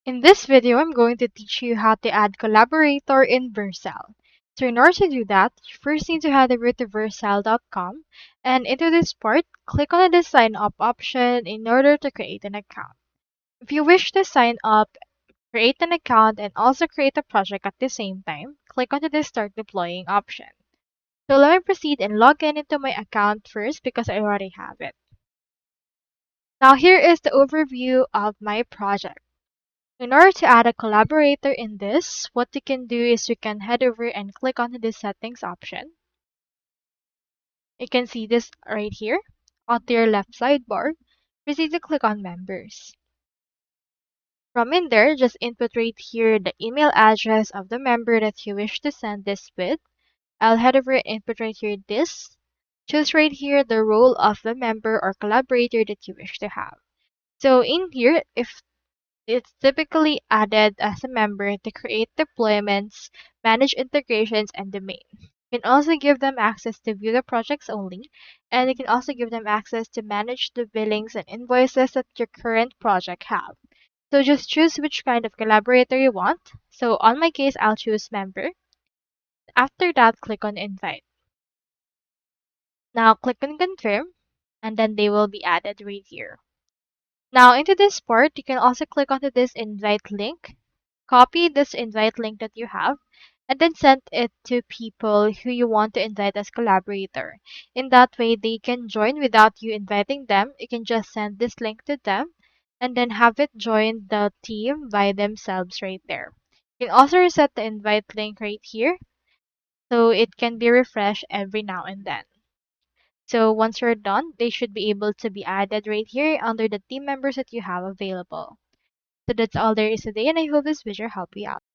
In this video, I'm going to teach you how to add Collaborator in Vercel. So in order to do that, you first need to head over to vercel.com, and into this part, click on the sign up option in order to create an account. If you wish to sign up, create an account, and also create a project at the same time, click on the Start Deploying option. So let me proceed and log in into my account first because I already have it. Now here is the overview of my project. In order to add a collaborator in this, what you can do is you can head over and click on the settings option. You can see this right here on your left sidebar. Proceed to click on members. From in there, just input right here the email address of the member that you wish to send this with. I'll head over and input right here this. Choose right here the role of the member or collaborator that you wish to have. So in here, if it's typically added as a member to create deployments, manage integrations, and domain. You can also give them access to view the projects only, and you can also give them access to manage the billings and invoices that your current project have. So just choose which kind of collaborator you want. So on my case, I'll choose member. After that, click on invite. Now click on confirm, and then they will be added right here. Now into this part, you can also click onto this invite link. Copy this invite link that you have and then send it to people who you want to invite as collaborator. In that way, they can join without you inviting them. You can just send this link to them and then have it join the team by themselves right there. You can also reset the invite link right here so it can be refreshed every now and then. So once you're done, they should be able to be added right here under the team members that you have available. So that's all there is today, and I hope this video helped you out.